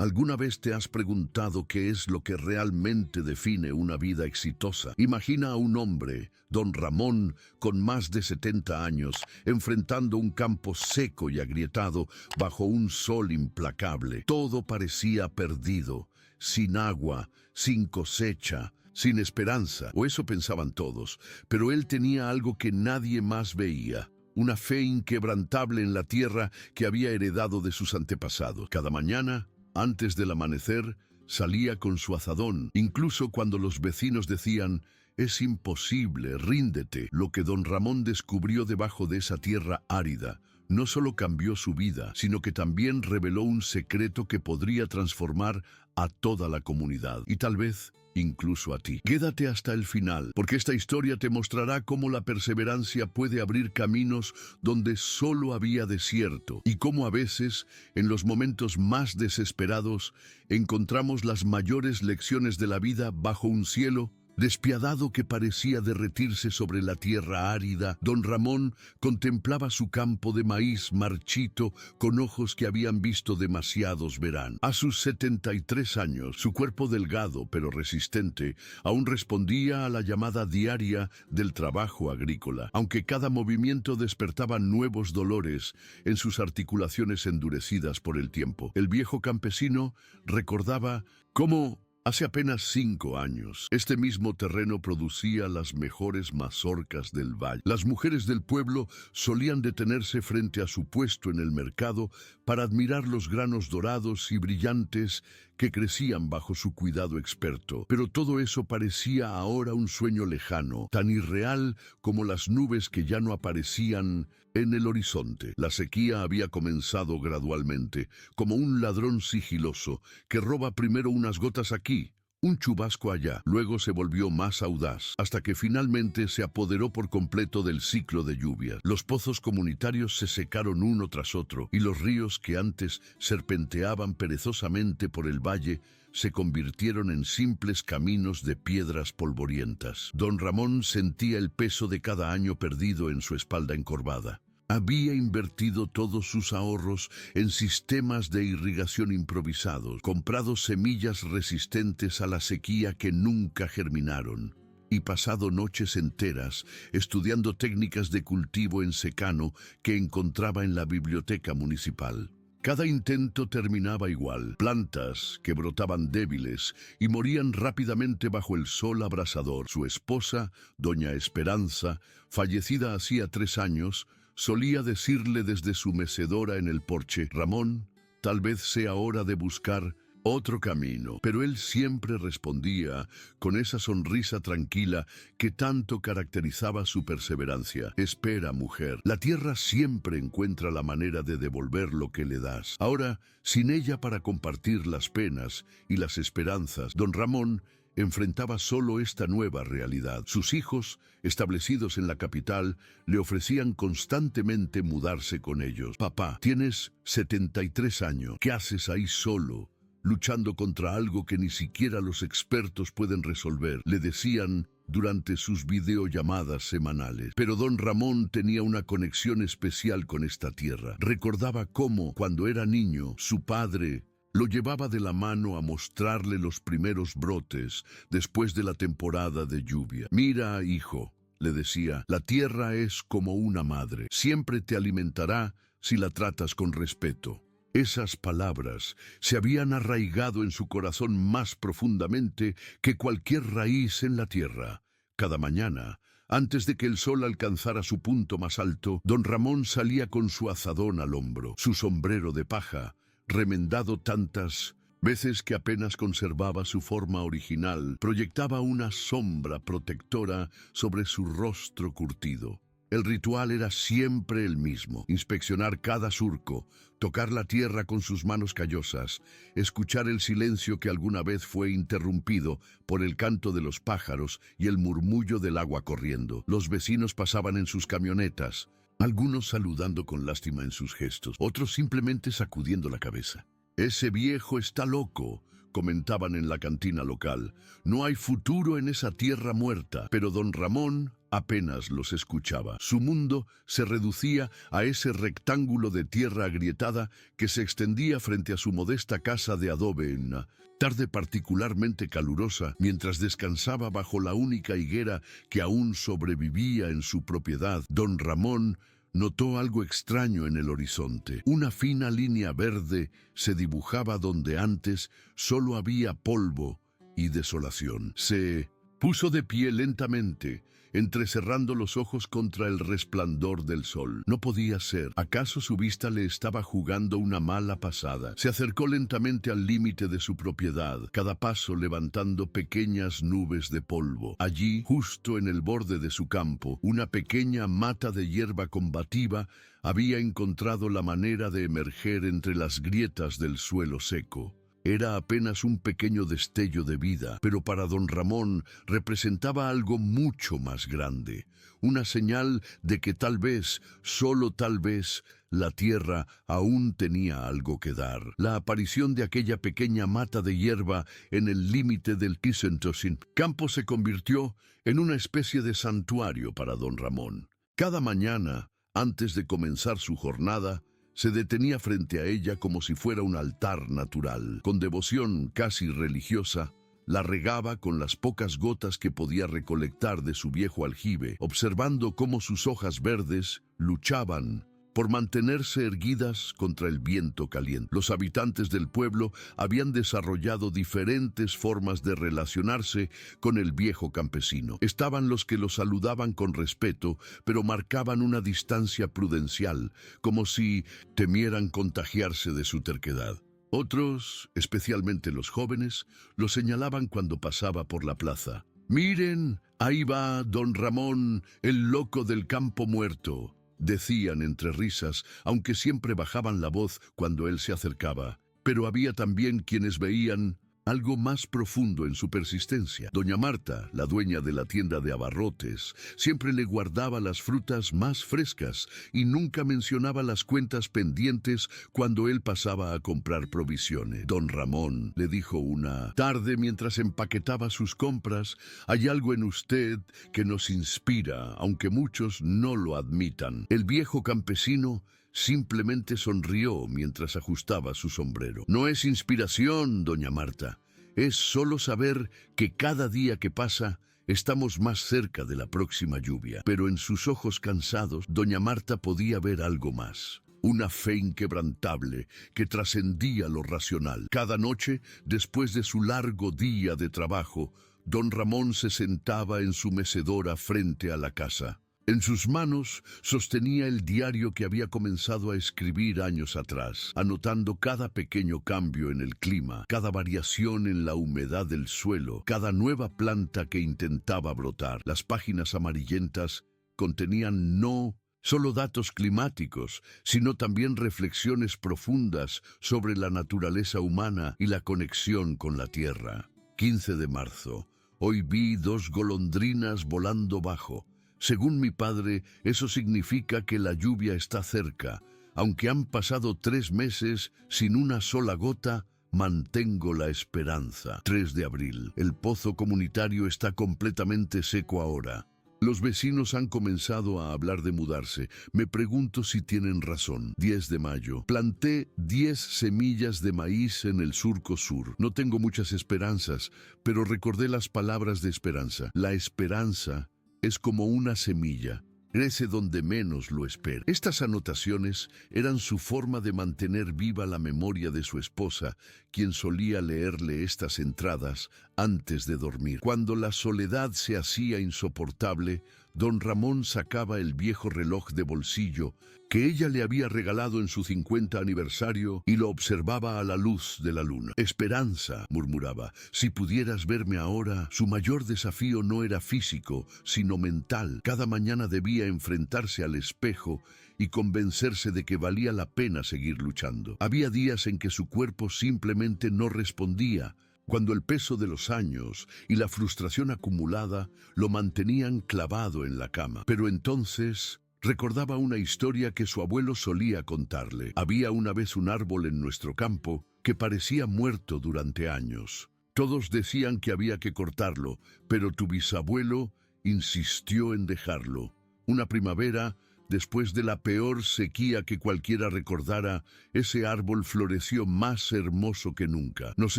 ¿Alguna vez te has preguntado qué es lo que realmente define una vida exitosa? Imagina a un hombre, don Ramón, con más de 70 años, enfrentando un campo seco y agrietado bajo un sol implacable. Todo parecía perdido, sin agua, sin cosecha, sin esperanza, o eso pensaban todos, pero él tenía algo que nadie más veía. Una fe inquebrantable en la tierra que había heredado de sus antepasados. Cada mañana, antes del amanecer, salía con su azadón, incluso cuando los vecinos decían: «Es imposible, ríndete». Lo que don Ramón descubrió debajo de esa tierra árida no solo cambió su vida, sino que también reveló un secreto que podría transformar a toda la comunidad, y tal vez incluso a ti. Quédate hasta el final, porque esta historia te mostrará cómo la perseverancia puede abrir caminos donde solo había desierto, y cómo a veces, en los momentos más desesperados, encontramos las mayores lecciones de la vida bajo un cielo despiadado que parecía derretirse sobre la tierra árida. Don Ramón contemplaba su campo de maíz marchito con ojos que habían visto demasiados veranos. A sus 73 años, su cuerpo delgado pero resistente aún respondía a la llamada diaria del trabajo agrícola, aunque cada movimiento despertaba nuevos dolores en sus articulaciones endurecidas por el tiempo. El viejo campesino recordaba cómo hace apenas 5 años, este mismo terreno producía las mejores mazorcas del valle. Las mujeres del pueblo solían detenerse frente a su puesto en el mercado para admirar los granos dorados y brillantes que crecían bajo su cuidado experto. Pero todo eso parecía ahora un sueño lejano, tan irreal como las nubes que ya no aparecían en el horizonte. La sequía había comenzado gradualmente, como un ladrón sigiloso que roba primero unas gotas aquí, un chubasco allá, luego se volvió más audaz, hasta que finalmente se apoderó por completo del ciclo de lluvia. Los pozos comunitarios se secaron uno tras otro, y los ríos que antes serpenteaban perezosamente por el valle se convirtieron en simples caminos de piedras polvorientas. Don Ramón sentía el peso de cada año perdido en su espalda encorvada. Había invertido todos sus ahorros en sistemas de irrigación improvisados, comprado semillas resistentes a la sequía que nunca germinaron, y pasado noches enteras estudiando técnicas de cultivo en secano que encontraba en la biblioteca municipal. Cada intento terminaba igual: plantas que brotaban débiles y morían rápidamente bajo el sol abrasador. Su esposa, doña Esperanza, fallecida hacía 3 años, solía decirle desde su mecedora en el porche: «Ramón, tal vez sea hora de buscar otro camino». Pero él siempre respondía con esa sonrisa tranquila que tanto caracterizaba su perseverancia: «Espera, mujer, la tierra siempre encuentra la manera de devolver lo que le das». Ahora, sin ella para compartir las penas y las esperanzas, don Ramón enfrentaba solo esta nueva realidad. Sus hijos, establecidos en la capital, le ofrecían constantemente mudarse con ellos. «Papá, tienes 73 años. ¿Qué haces ahí solo, luchando contra algo que ni siquiera los expertos pueden resolver?», le decían durante sus videollamadas semanales. Pero don Ramón tenía una conexión especial con esta tierra. Recordaba cómo, cuando era niño, su padre lo llevaba de la mano a mostrarle los primeros brotes después de la temporada de lluvia. «Mira, hijo», le decía, «la tierra es como una madre. Siempre te alimentará si la tratas con respeto». Esas palabras se habían arraigado en su corazón más profundamente que cualquier raíz en la tierra. Cada mañana, antes de que el sol alcanzara su punto más alto, don Ramón salía con su azadón al hombro, su sombrero de paja, remendado tantas veces que apenas conservaba su forma original, proyectaba una sombra protectora sobre su rostro curtido. El ritual era siempre el mismo: inspeccionar cada surco, tocar la tierra con sus manos callosas, escuchar el silencio que alguna vez fue interrumpido por el canto de los pájaros y el murmullo del agua corriendo. Los vecinos pasaban en sus camionetas, algunos saludando con lástima en sus gestos, otros simplemente sacudiendo la cabeza. «Ese viejo está loco», comentaban en la cantina local. No hay futuro en esa tierra muerta. Pero don Ramón apenas los escuchaba. Su mundo se reducía a ese rectángulo de tierra agrietada que se extendía frente a su modesta casa de adobe en una tarde particularmente calurosa, mientras descansaba bajo la única higuera que aún sobrevivía en su propiedad. Don Ramón notó algo extraño en el horizonte. Una fina línea verde se dibujaba donde antes solo había polvo y desolación. Se puso de pie lentamente, entrecerrando los ojos contra el resplandor del sol. No podía ser. ¿Acaso su vista le estaba jugando una mala pasada? Se acercó lentamente al límite de su propiedad, cada paso levantando pequeñas nubes de polvo. Allí, justo en el borde de su campo, una pequeña mata de hierba combativa había encontrado la manera de emerger entre las grietas del suelo seco. Era apenas un pequeño destello de vida, pero para don Ramón representaba algo mucho más grande, una señal de que tal vez, solo tal vez, la tierra aún tenía algo que dar. La aparición de aquella pequeña mata de hierba en el límite del Kisentosin campo se convirtió en una especie de santuario para don Ramón. Cada mañana, antes de comenzar su jornada, se detenía frente a ella como si fuera un altar natural. Con devoción casi religiosa, la regaba con las pocas gotas que podía recolectar de su viejo aljibe, observando cómo sus hojas verdes luchaban por mantenerse erguidas contra el viento caliente. Los habitantes del pueblo habían desarrollado diferentes formas de relacionarse con el viejo campesino. Estaban los que lo saludaban con respeto, pero marcaban una distancia prudencial, como si temieran contagiarse de su terquedad. Otros, especialmente los jóvenes, lo señalaban cuando pasaba por la plaza. «Miren, ahí va don Ramón, el loco del campo muerto», decían entre risas, aunque siempre bajaban la voz cuando él se acercaba. Pero había también quienes veían algo más profundo en su persistencia. Doña Marta, la dueña de la tienda de abarrotes, siempre le guardaba las frutas más frescas y nunca mencionaba las cuentas pendientes cuando él pasaba a comprar provisiones. Don Ramón le dijo una tarde mientras empaquetaba sus compras: «Hay algo en usted que nos inspira, aunque muchos no lo admitan». El viejo campesino simplemente sonrió mientras ajustaba su sombrero. «No es inspiración, doña Marta. Es solo saber que cada día que pasa estamos más cerca de la próxima lluvia». Pero en sus ojos cansados, doña Marta podía ver algo más. Una fe inquebrantable que trascendía lo racional. Cada noche, después de su largo día de trabajo, don Ramón se sentaba en su mecedora frente a la casa. En sus manos sostenía el diario que había comenzado a escribir años atrás, anotando cada pequeño cambio en el clima, cada variación en la humedad del suelo, cada nueva planta que intentaba brotar. Las páginas amarillentas contenían no solo datos climáticos, sino también reflexiones profundas sobre la naturaleza humana y la conexión con la tierra. 15 de marzo. Hoy vi 2 golondrinas volando bajo. Según mi padre, eso significa que la lluvia está cerca. Aunque han pasado 3 meses sin una sola gota, mantengo la esperanza. 3 de abril. El pozo comunitario está completamente seco ahora. Los vecinos han comenzado a hablar de mudarse. Me pregunto si tienen razón. 10 de mayo. Planté 10 semillas de maíz en el surco sur. No tengo muchas esperanzas, pero recordé las palabras de esperanza. La esperanza es como una semilla, crece donde menos lo espera. Estas anotaciones eran su forma de mantener viva la memoria de su esposa, quien solía leerle estas entradas antes de dormir. Cuando la soledad se hacía insoportable, don Ramón sacaba el viejo reloj de bolsillo que ella le había regalado en su 50 aniversario y lo observaba a la luz de la luna. «Esperanza», murmuraba, «si pudieras verme ahora». Su mayor desafío no era físico, sino mental. Cada mañana debía enfrentarse al espejo y convencerse de que valía la pena seguir luchando. Había días en que su cuerpo simplemente no respondía, cuando el peso de los años y la frustración acumulada lo mantenían clavado en la cama. Pero entonces Recordaba una historia que su abuelo solía contarle. Había una vez un árbol en nuestro campo que parecía muerto durante años. Todos decían que había que cortarlo, pero tu bisabuelo insistió en dejarlo. Una primavera, después de la peor sequía que cualquiera recordara, ese árbol floreció más hermoso que nunca. Nos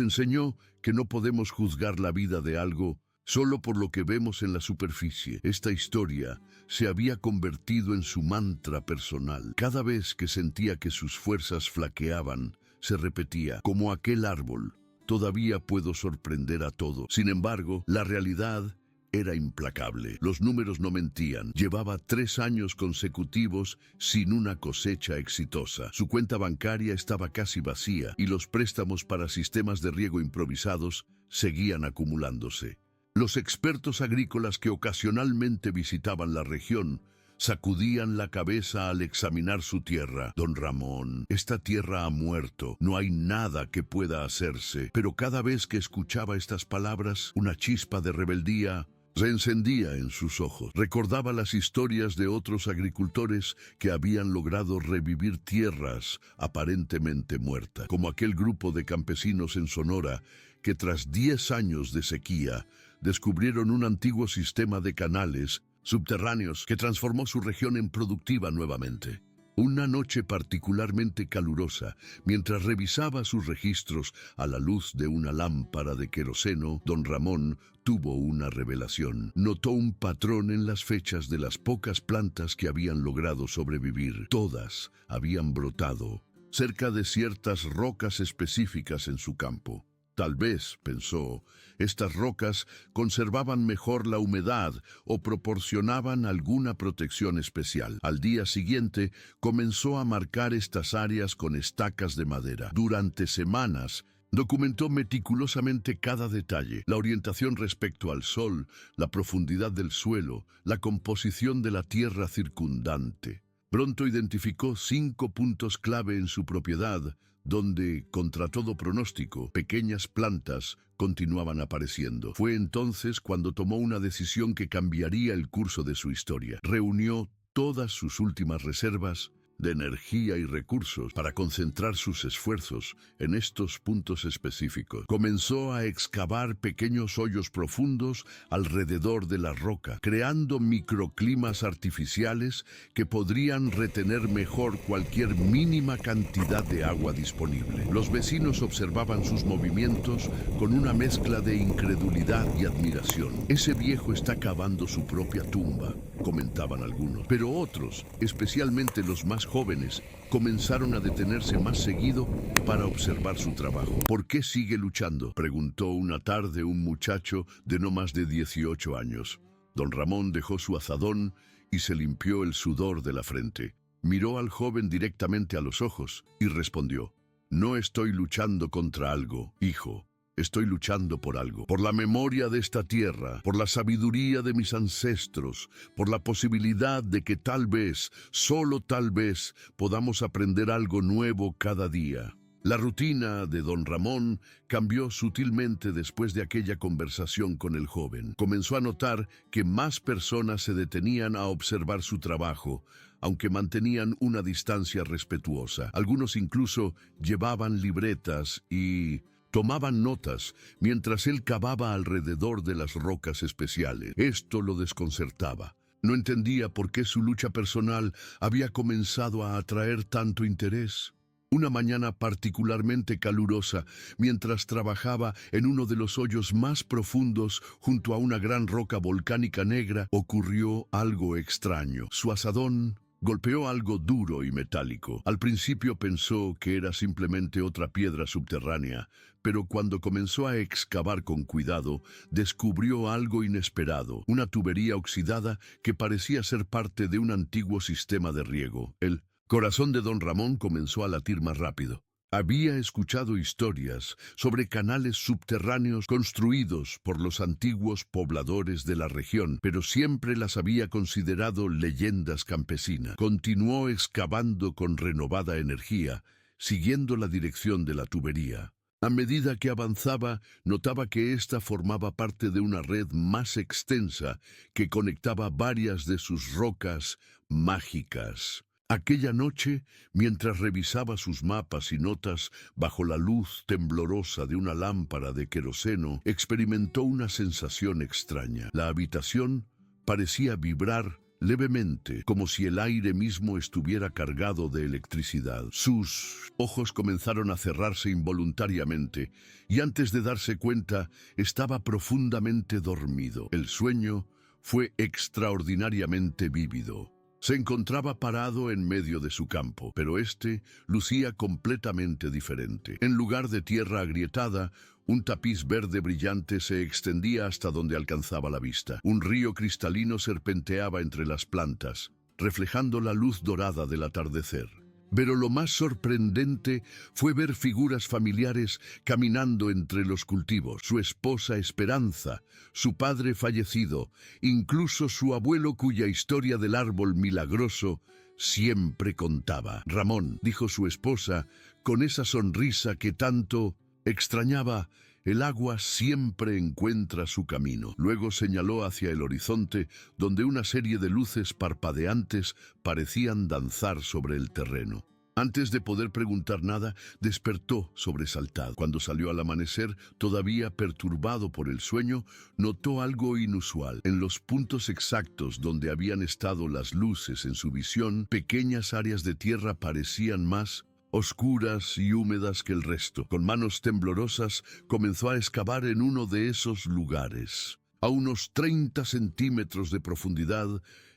enseñó que no podemos juzgar la vida de algo solo por lo que vemos en la superficie. Esta historia se había convertido en su mantra personal. Cada vez que sentía que sus fuerzas flaqueaban, se repetía, como aquel árbol, todavía puedo sorprender a todos. Sin embargo, la realidad era implacable. Los números no mentían. Llevaba 3 años consecutivos sin una cosecha exitosa. Su cuenta bancaria estaba casi vacía y los préstamos para sistemas de riego improvisados seguían acumulándose. Los expertos agrícolas que ocasionalmente visitaban la región sacudían la cabeza al examinar su tierra. Don Ramón, esta tierra ha muerto, no hay nada que pueda hacerse. Pero cada vez que escuchaba estas palabras, una chispa de rebeldía se encendía en sus ojos. Recordaba las historias de otros agricultores que habían logrado revivir tierras aparentemente muertas, como aquel grupo de campesinos en Sonora que tras 10 años de sequía descubrieron un antiguo sistema de canales subterráneos que transformó su región en productiva nuevamente. Una noche particularmente calurosa, mientras revisaba sus registros a la luz de una lámpara de queroseno, don Ramón tuvo una revelación. Notó un patrón en las fechas de las pocas plantas que habían logrado sobrevivir. Todas habían brotado cerca de ciertas rocas específicas en su campo. Tal vez, pensó, estas rocas conservaban mejor la humedad o proporcionaban alguna protección especial. Al día siguiente, comenzó a marcar estas áreas con estacas de madera. Durante semanas, documentó meticulosamente cada detalle: la orientación respecto al sol, la profundidad del suelo, la composición de la tierra circundante. Pronto identificó 5 puntos clave en su propiedad, donde, contra todo pronóstico, pequeñas plantas continuaban apareciendo. Fue entonces cuando tomó una decisión que cambiaría el curso de su historia. Reunió todas sus últimas reservas de energía y recursos para concentrar sus esfuerzos en estos puntos específicos. Comenzó a excavar pequeños hoyos profundos alrededor de la roca, creando microclimas artificiales que podrían retener mejor cualquier mínima cantidad de agua disponible. Los vecinos observaban sus movimientos con una mezcla de incredulidad y admiración. Ese viejo está cavando su propia tumba, comentaban algunos, pero otros, especialmente los más jóvenes, comenzaron a detenerse más seguido para observar su trabajo. ¿Por qué sigue luchando?, preguntó una tarde un muchacho de no más de 18 años. Don Ramón dejó su azadón y se limpió el sudor de la frente. Miró al joven directamente a los ojos y respondió: «No estoy luchando contra algo, hijo. Estoy luchando por algo, por la memoria de esta tierra, por la sabiduría de mis ancestros, por la posibilidad de que tal vez, solo tal vez, podamos aprender algo nuevo cada día». La rutina de don Ramón cambió sutilmente después de aquella conversación con el joven. Comenzó a notar que más personas se detenían a observar su trabajo, aunque mantenían una distancia respetuosa. Algunos incluso llevaban libretas y tomaban notas mientras él cavaba alrededor de las rocas especiales. Esto lo desconcertaba. No entendía por qué su lucha personal había comenzado a atraer tanto interés. Una mañana particularmente calurosa, mientras trabajaba en uno de los hoyos más profundos junto a una gran roca volcánica negra, ocurrió algo extraño. Su azadón golpeó algo duro y metálico. Al principio pensó que era simplemente otra piedra subterránea, pero cuando comenzó a excavar con cuidado, descubrió algo inesperado: una tubería oxidada que parecía ser parte de un antiguo sistema de riego. El corazón de don Ramón comenzó a latir más rápido. Había escuchado historias sobre canales subterráneos construidos por los antiguos pobladores de la región, pero siempre las había considerado leyendas campesinas. Continuó excavando con renovada energía, siguiendo la dirección de la tubería. A medida que avanzaba, notaba que ésta formaba parte de una red más extensa que conectaba varias de sus rocas mágicas. Aquella noche, mientras revisaba sus mapas y notas bajo la luz temblorosa de una lámpara de queroseno, experimentó una sensación extraña. La habitación parecía vibrar levemente, como si el aire mismo estuviera cargado de electricidad. Sus ojos comenzaron a cerrarse involuntariamente, y antes de darse cuenta, estaba profundamente dormido. El sueño fue extraordinariamente vívido. Se encontraba parado en medio de su campo, pero este lucía completamente diferente. En lugar de tierra agrietada, un tapiz verde brillante se extendía hasta donde alcanzaba la vista. Un río cristalino serpenteaba entre las plantas, reflejando la luz dorada del atardecer. Pero lo más sorprendente fue ver figuras familiares caminando entre los cultivos. Su esposa Esperanza, su padre fallecido, incluso su abuelo cuya historia del árbol milagroso siempre contaba. Ramón, dijo su esposa, con esa sonrisa que tanto extrañaba, el agua siempre encuentra su camino. Luego señaló hacia el horizonte, donde una serie de luces parpadeantes parecían danzar sobre el terreno. Antes de poder preguntar nada, despertó sobresaltado. Cuando salió al amanecer, todavía perturbado por el sueño, notó algo inusual. En los puntos exactos donde habían estado las luces en su visión, pequeñas áreas de tierra parecían más oscuras y húmedas que el resto. Con manos temblorosas, comenzó a excavar en uno de esos lugares. A unos 30 centímetros de profundidad,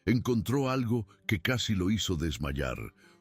encontró algo que casi lo hizo desmayar.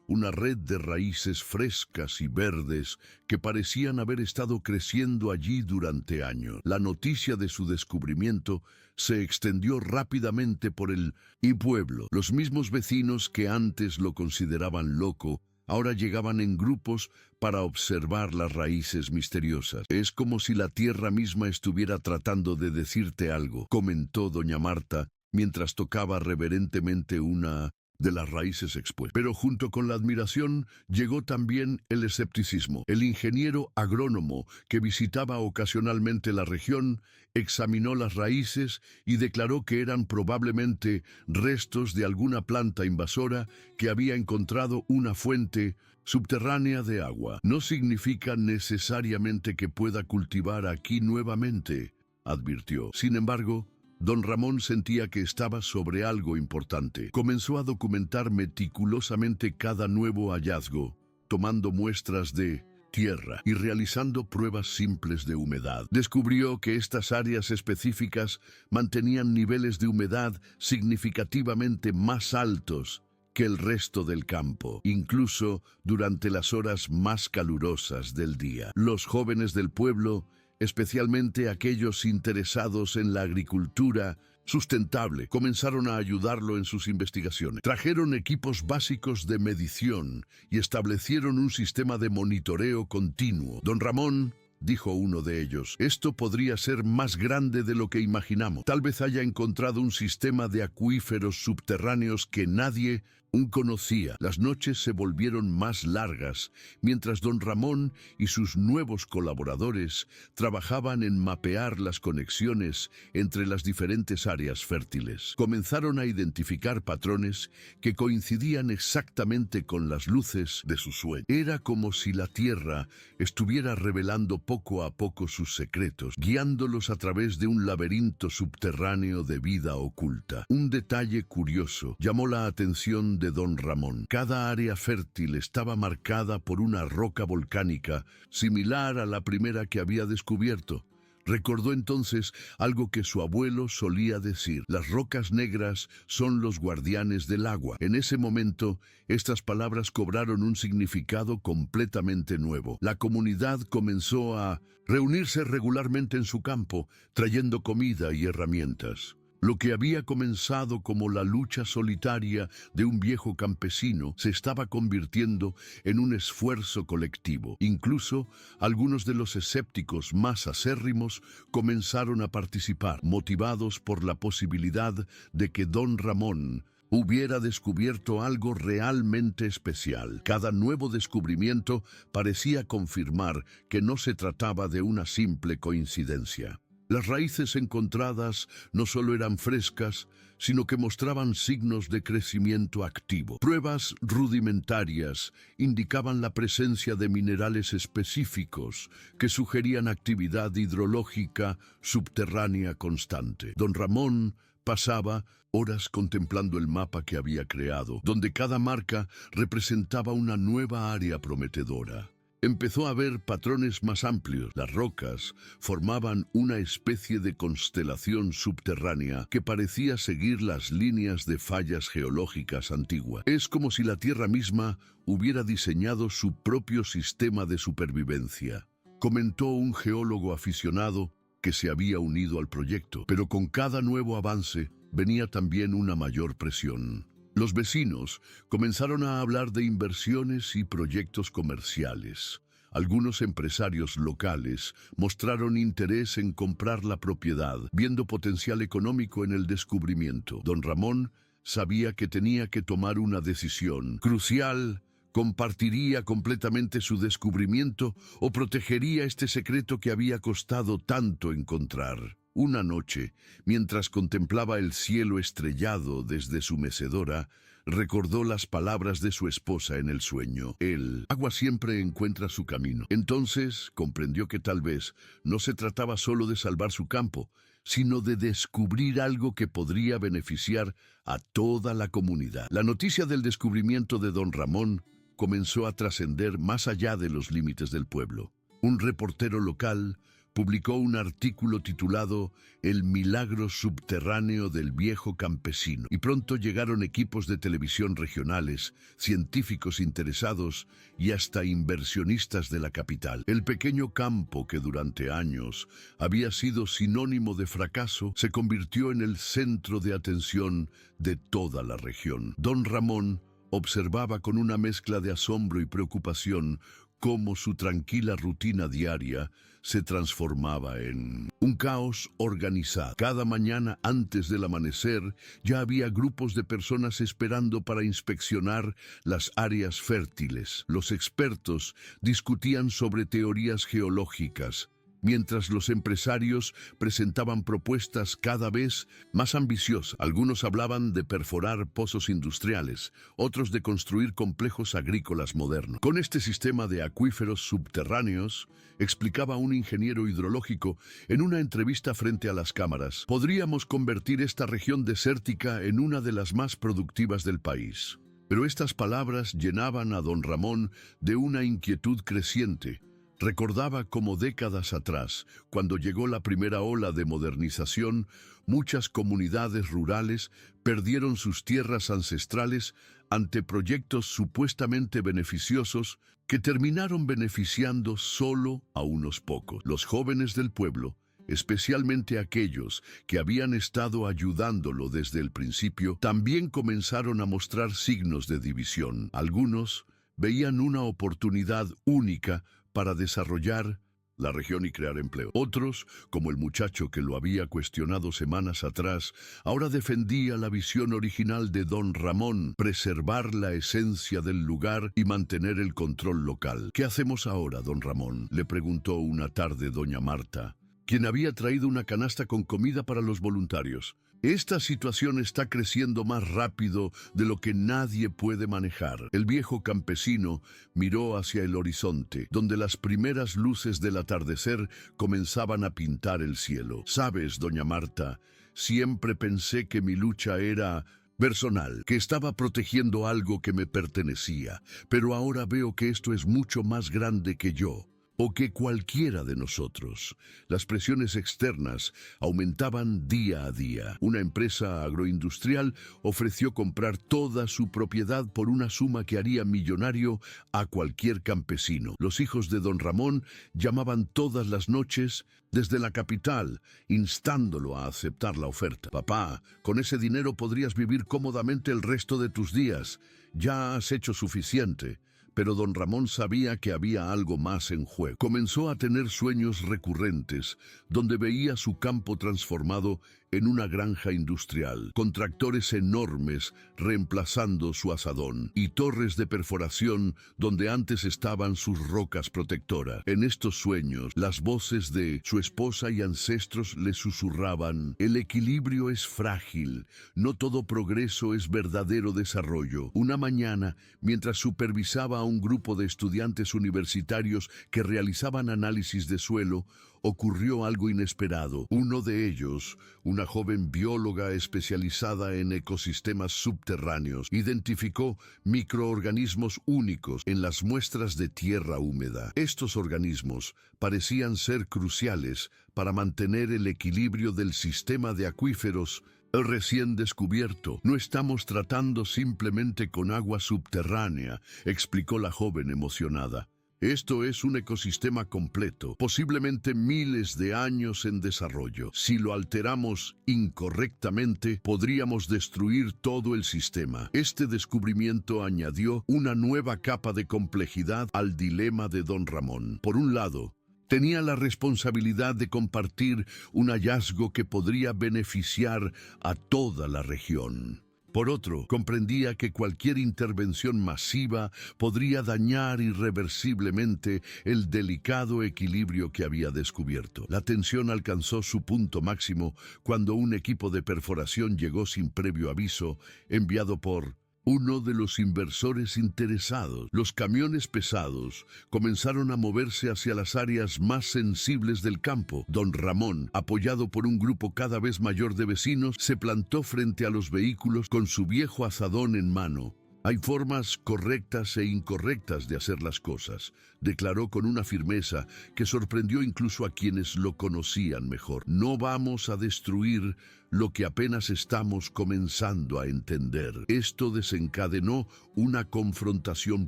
Una red de raíces frescas y verdes que parecían haber estado creciendo allí durante años. La noticia de su descubrimiento se extendió rápidamente por el pueblo. Los mismos vecinos que antes lo consideraban loco, ahora llegaban en grupos para observar las raíces misteriosas. Es como si la tierra misma estuviera tratando de decirte algo, comentó doña Marta, mientras tocaba reverentemente una de las raíces expuestas. Pero junto con la admiración llegó también el escepticismo. El ingeniero agrónomo que visitaba ocasionalmente la región examinó las raíces y declaró que eran probablemente restos de alguna planta invasora que había encontrado una fuente subterránea de agua. No significa necesariamente que pueda cultivar aquí nuevamente, advirtió. Sin embargo, don Ramón sentía que estaba sobre algo importante. Comenzó a documentar meticulosamente cada nuevo hallazgo, tomando muestras de tierra y realizando pruebas simples de humedad. Descubrió que estas áreas específicas mantenían niveles de humedad significativamente más altos que el resto del campo, incluso durante las horas más calurosas del día. Los jóvenes del pueblo, especialmente aquellos interesados en la agricultura sustentable, comenzaron a ayudarlo en sus investigaciones. Trajeron equipos básicos de medición y establecieron un sistema de monitoreo continuo. Don Ramón, dijo uno de ellos, esto podría ser más grande de lo que imaginamos. Tal vez haya encontrado un sistema de acuíferos subterráneos que nadie conocía. Las noches se volvieron más largas, mientras don Ramón y sus nuevos colaboradores trabajaban en mapear las conexiones entre las diferentes áreas fértiles. Comenzaron a identificar patrones que coincidían exactamente con las luces de su sueño. Era como si la tierra estuviera revelando poco a poco sus secretos, guiándolos a través de un laberinto subterráneo de vida oculta. Un detalle curioso llamó la atención de don Ramón. Cada área fértil estaba marcada por una roca volcánica similar a la primera que había descubierto. Recordó entonces algo que su abuelo solía decir: las rocas negras son los guardianes del agua. En ese momento, estas palabras cobraron un significado completamente nuevo. La comunidad comenzó a reunirse regularmente en su campo, trayendo comida y herramientas. Lo que había comenzado como la lucha solitaria de un viejo campesino se estaba convirtiendo en un esfuerzo colectivo. Incluso algunos de los escépticos más acérrimos comenzaron a participar, motivados por la posibilidad de que don Ramón hubiera descubierto algo realmente especial. Cada nuevo descubrimiento parecía confirmar que no se trataba de una simple coincidencia. Las raíces encontradas no solo eran frescas, sino que mostraban signos de crecimiento activo. Pruebas rudimentarias indicaban la presencia de minerales específicos que sugerían actividad hidrológica subterránea constante. Don Ramón pasaba horas contemplando el mapa que había creado, donde cada marca representaba una nueva área prometedora. Empezó a ver patrones más amplios. Las rocas formaban una especie de constelación subterránea que parecía seguir las líneas de fallas geológicas antiguas. Es como si la Tierra misma hubiera diseñado su propio sistema de supervivencia, comentó un geólogo aficionado que se había unido al proyecto. Pero con cada nuevo avance venía también una mayor presión. Los vecinos comenzaron a hablar de inversiones y proyectos comerciales. Algunos empresarios locales mostraron interés en comprar la propiedad, viendo potencial económico en el descubrimiento. Don Ramón sabía que tenía que tomar una decisión crucial. ¿Compartiría completamente su descubrimiento o protegería este secreto que había costado tanto encontrar? Una noche, mientras contemplaba el cielo estrellado desde su mecedora, recordó las palabras de su esposa en el sueño. El agua siempre encuentra su camino. Entonces comprendió que tal vez no se trataba solo de salvar su campo, sino de descubrir algo que podría beneficiar a toda la comunidad. La noticia del descubrimiento de Don Ramón comenzó a trascender más allá de los límites del pueblo. Un reportero local publicó un artículo titulado El milagro subterráneo del viejo campesino, y pronto llegaron equipos de televisión regionales, científicos interesados y hasta inversionistas de la capital. El pequeño campo que durante años había sido sinónimo de fracaso se convirtió en el centro de atención de toda la región. Don Ramón observaba con una mezcla de asombro y preocupación cómo su tranquila rutina diaria se transformaba en un caos organizado. Cada mañana antes del amanecer ya había grupos de personas esperando para inspeccionar las áreas fértiles. Los expertos discutían sobre teorías geológicas, mientras los empresarios presentaban propuestas cada vez más ambiciosas. Algunos hablaban de perforar pozos industriales, otros de construir complejos agrícolas modernos. Con este sistema de acuíferos subterráneos, explicaba un ingeniero hidrológico en una entrevista frente a las cámaras, podríamos convertir esta región desértica en una de las más productivas del país. Pero estas palabras llenaban a Don Ramón de una inquietud creciente. Recordaba cómo décadas atrás, cuando llegó la primera ola de modernización, muchas comunidades rurales perdieron sus tierras ancestrales ante proyectos supuestamente beneficiosos que terminaron beneficiando solo a unos pocos. Los jóvenes del pueblo, especialmente aquellos que habían estado ayudándolo desde el principio, también comenzaron a mostrar signos de división. Algunos veían una oportunidad única para desarrollar la región y crear empleo. Otros, como el muchacho que lo había cuestionado semanas atrás, ahora defendía la visión original de Don Ramón, preservar la esencia del lugar y mantener el control local. ¿Qué hacemos ahora, Don Ramón?, le preguntó una tarde doña Marta, quien había traído una canasta con comida para los voluntarios. Esta situación está creciendo más rápido de lo que nadie puede manejar. El viejo campesino miró hacia el horizonte, donde las primeras luces del atardecer comenzaban a pintar el cielo. Sabes, doña Marta, siempre pensé que mi lucha era personal, que estaba protegiendo algo que me pertenecía, pero ahora veo que esto es mucho más grande que yo, o que cualquiera de nosotros. Las presiones externas aumentaban día a día. Una empresa agroindustrial ofreció comprar toda su propiedad por una suma que haría millonario a cualquier campesino. Los hijos de Don Ramón llamaban todas las noches desde la capital, instándolo a aceptar la oferta. Papá, con ese dinero podrías vivir cómodamente el resto de tus días. Ya has hecho suficiente. Pero Don Ramón sabía que había algo más en juego. Comenzó a tener sueños recurrentes, donde veía su campo transformado en una granja industrial, con tractores enormes reemplazando su azadón y torres de perforación donde antes estaban sus rocas protectoras. En estos sueños, las voces de su esposa y ancestros le susurraban: el equilibrio es frágil, no todo progreso es verdadero desarrollo. Una mañana, mientras supervisaba a un grupo de estudiantes universitarios que realizaban análisis de suelo, ocurrió algo inesperado. Uno de ellos, una joven bióloga especializada en ecosistemas subterráneos, identificó microorganismos únicos en las muestras de tierra húmeda. Estos organismos parecían ser cruciales para mantener el equilibrio del sistema de acuíferos recién descubierto. No estamos tratando simplemente con agua subterránea, explicó la joven emocionada. Esto es un ecosistema completo, posiblemente miles de años en desarrollo. Si lo alteramos incorrectamente, podríamos destruir todo el sistema. Este descubrimiento añadió una nueva capa de complejidad al dilema de don Ramón. Por un lado, tenía la responsabilidad de compartir un hallazgo que podría beneficiar a toda la región. Por otro, comprendía que cualquier intervención masiva podría dañar irreversiblemente el delicado equilibrio que había descubierto. La tensión alcanzó su punto máximo cuando un equipo de perforación llegó sin previo aviso, enviado por uno de los inversores interesados. Los camiones pesados comenzaron a moverse hacia las áreas más sensibles del campo. Don Ramón, apoyado por un grupo cada vez mayor de vecinos, se plantó frente a los vehículos con su viejo azadón en mano. Hay formas correctas e incorrectas de hacer las cosas, declaró con una firmeza que sorprendió incluso a quienes lo conocían mejor. No vamos a destruir lo que apenas estamos comenzando a entender. Esto desencadenó una confrontación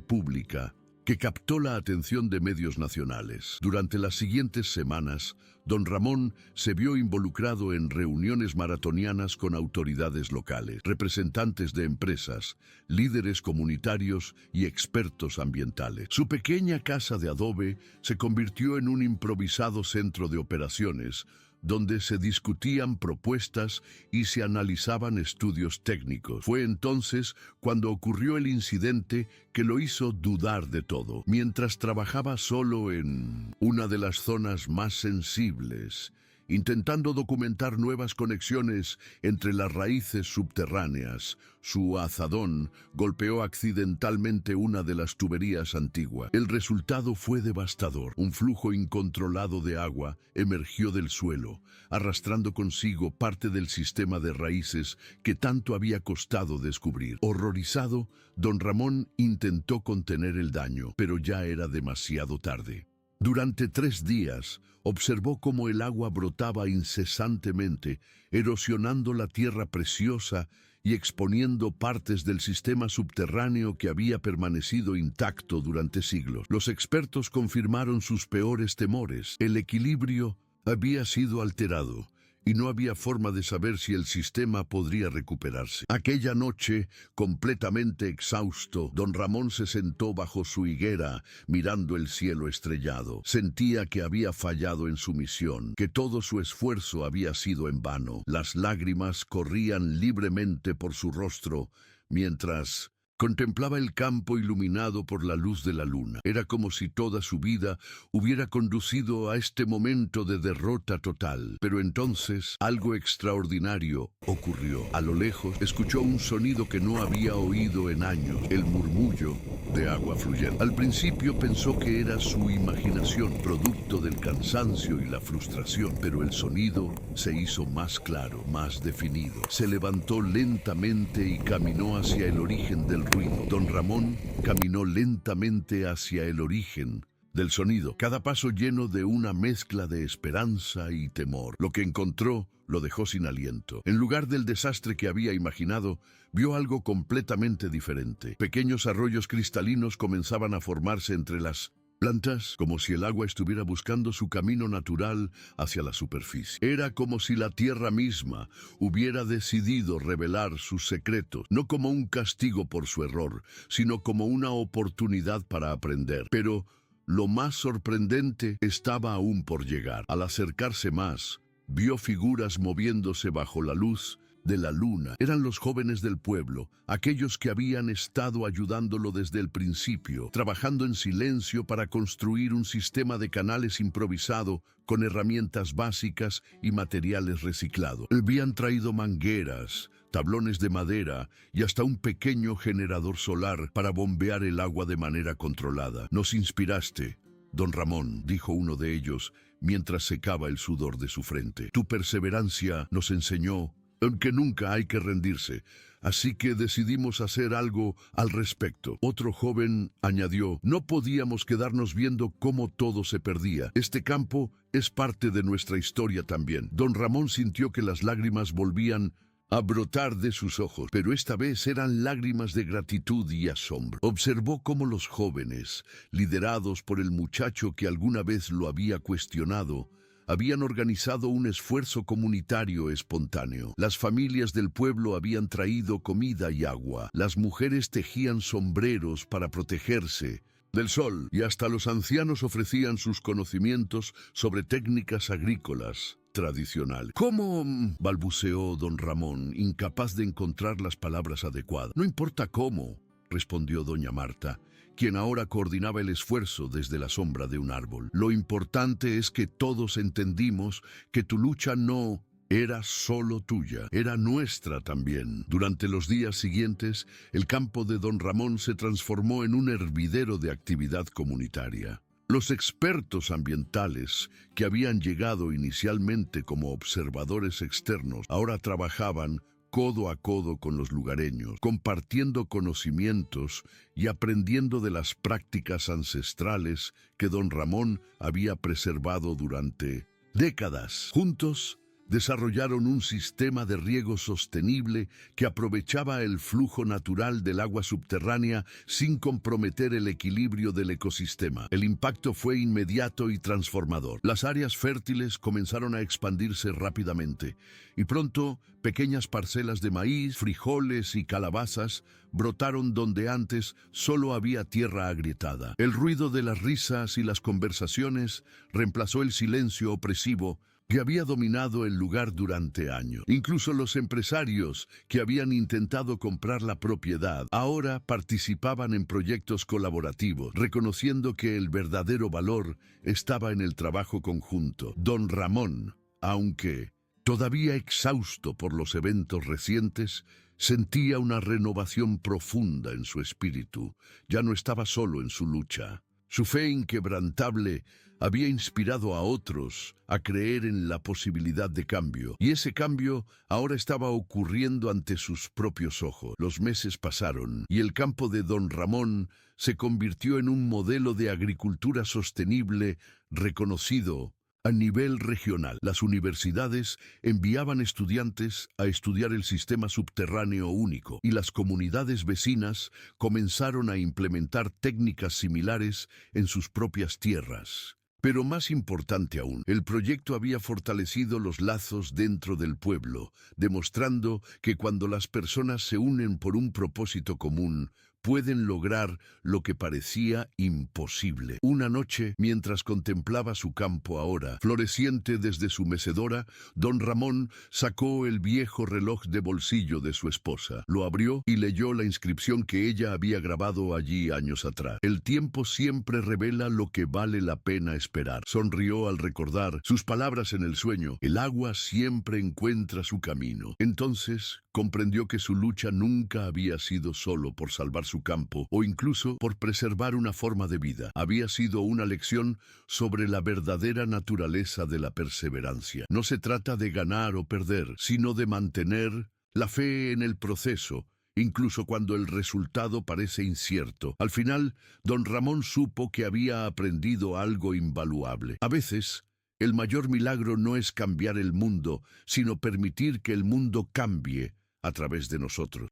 pública que captó la atención de medios nacionales. Durante las siguientes semanas, don Ramón se vio involucrado en reuniones maratonianas con autoridades locales, representantes de empresas, líderes comunitarios y expertos ambientales. Su pequeña casa de adobe se convirtió en un improvisado centro de operaciones, donde se discutían propuestas y se analizaban estudios técnicos. Fue entonces cuando ocurrió el incidente que lo hizo dudar de todo. Mientras trabajaba solo en una de las zonas más sensibles, intentando documentar nuevas conexiones entre las raíces subterráneas, su azadón golpeó accidentalmente una de las tuberías antiguas. El resultado fue devastador. Un flujo incontrolado de agua emergió del suelo, arrastrando consigo parte del sistema de raíces que tanto había costado descubrir. Horrorizado, don Ramón intentó contener el daño, pero ya era demasiado tarde. Durante 3 días, observó cómo el agua brotaba incesantemente, erosionando la tierra preciosa y exponiendo partes del sistema subterráneo que había permanecido intacto durante siglos. Los expertos confirmaron sus peores temores. El equilibrio había sido alterado y no había forma de saber si el sistema podría recuperarse. Aquella noche, completamente exhausto, don Ramón se sentó bajo su higuera, mirando el cielo estrellado. Sentía que había fallado en su misión, que todo su esfuerzo había sido en vano. Las lágrimas corrían libremente por su rostro, mientras contemplaba el campo iluminado por la luz de la luna. Era como si toda su vida hubiera conducido a este momento de derrota total. Pero entonces algo extraordinario ocurrió. A lo lejos escuchó un sonido que no había oído en años, el murmullo de agua fluyendo. Al principio pensó que era su imaginación, producto del cansancio y la frustración, pero el sonido se hizo más claro, más definido. Se levantó lentamente y caminó hacia el origen del ruido. Don Ramón caminó lentamente hacia el origen del sonido, cada paso lleno de una mezcla de esperanza y temor. Lo que encontró lo dejó sin aliento. En lugar del desastre que había imaginado, vio algo completamente diferente. Pequeños arroyos cristalinos comenzaban a formarse entre las plantas, como si el agua estuviera buscando su camino natural hacia la superficie. Era como si la tierra misma hubiera decidido revelar sus secretos, no como un castigo por su error, sino como una oportunidad para aprender. Pero lo más sorprendente estaba aún por llegar. Al acercarse más, Vio figuras moviéndose bajo la luz de la luna. Eran los jóvenes del pueblo, aquellos que habían estado ayudándolo desde el principio, trabajando en silencio para construir un sistema de canales improvisado con herramientas básicas y materiales reciclados. Habían traído mangueras, tablones de madera y hasta un pequeño generador solar para bombear el agua de manera controlada. Nos inspiraste, don Ramón, dijo uno de ellos mientras secaba el sudor de su frente. Tu perseverancia nos enseñó que nunca hay que rendirse, así que decidimos hacer algo al respecto. Otro joven añadió, no podíamos quedarnos viendo cómo todo se perdía. Este campo es parte de nuestra historia también. Don Ramón sintió que las lágrimas volvían a brotar de sus ojos, pero esta vez eran lágrimas de gratitud y asombro. Observó cómo los jóvenes, liderados por el muchacho que alguna vez lo había cuestionado, habían organizado un esfuerzo comunitario espontáneo. Las familias del pueblo habían traído comida y agua. Las mujeres tejían sombreros para protegerse del sol y hasta los ancianos ofrecían sus conocimientos sobre técnicas agrícolas tradicionales. ¿Cómo? Balbuceó don Ramón, incapaz de encontrar las palabras adecuadas. No importa cómo, respondió doña Marta, quien ahora coordinaba el esfuerzo desde la sombra de un árbol. Lo importante es que todos entendimos que tu lucha no era solo tuya, era nuestra también. Durante los días siguientes, el campo de don Ramón se transformó en un hervidero de actividad comunitaria. Los expertos ambientales, que habían llegado inicialmente como observadores externos, ahora trabajaban codo a codo con los lugareños, compartiendo conocimientos y aprendiendo de las prácticas ancestrales que don Ramón había preservado durante décadas. Juntos, desarrollaron un sistema de riego sostenible que aprovechaba el flujo natural del agua subterránea sin comprometer el equilibrio del ecosistema. El impacto fue inmediato y transformador. Las áreas fértiles comenzaron a expandirse rápidamente y pronto pequeñas parcelas de maíz, frijoles y calabazas brotaron donde antes solo había tierra agrietada. El ruido de las risas y las conversaciones reemplazó el silencio opresivo que había dominado el lugar durante años. Incluso los empresarios que habían intentado comprar la propiedad ahora participaban en proyectos colaborativos, reconociendo que el verdadero valor estaba en el trabajo conjunto. Don Ramón, aunque todavía exhausto por los eventos recientes, sentía una renovación profunda en su espíritu. Ya no estaba solo en su lucha. Su fe inquebrantable había inspirado a otros a creer en la posibilidad de cambio, y ese cambio ahora estaba ocurriendo ante sus propios ojos. Los meses pasaron, y el campo de don Ramón se convirtió en un modelo de agricultura sostenible reconocido a nivel regional. Las universidades enviaban estudiantes a estudiar el sistema subterráneo único, y las comunidades vecinas comenzaron a implementar técnicas similares en sus propias tierras. Pero más importante aún, el proyecto había fortalecido los lazos dentro del pueblo, demostrando que cuando las personas se unen por un propósito común, pueden lograr lo que parecía imposible. Una noche, mientras contemplaba su campo ahora, floreciente desde su mecedora, don Ramón sacó el viejo reloj de bolsillo de su esposa. Lo abrió y leyó la inscripción que ella había grabado allí años atrás. El tiempo siempre revela lo que vale la pena esperar. Sonrió al recordar sus palabras en el sueño. El agua siempre encuentra su camino. Entonces comprendió que su lucha nunca había sido solo por salvar su campo o incluso por preservar una forma de vida. Había sido una lección sobre la verdadera naturaleza de la perseverancia. No se trata de ganar o perder, sino de mantener la fe en el proceso, incluso cuando el resultado parece incierto. Al final, don Ramón supo que había aprendido algo invaluable. A veces, el mayor milagro no es cambiar el mundo, sino permitir que el mundo cambie a través de nosotros.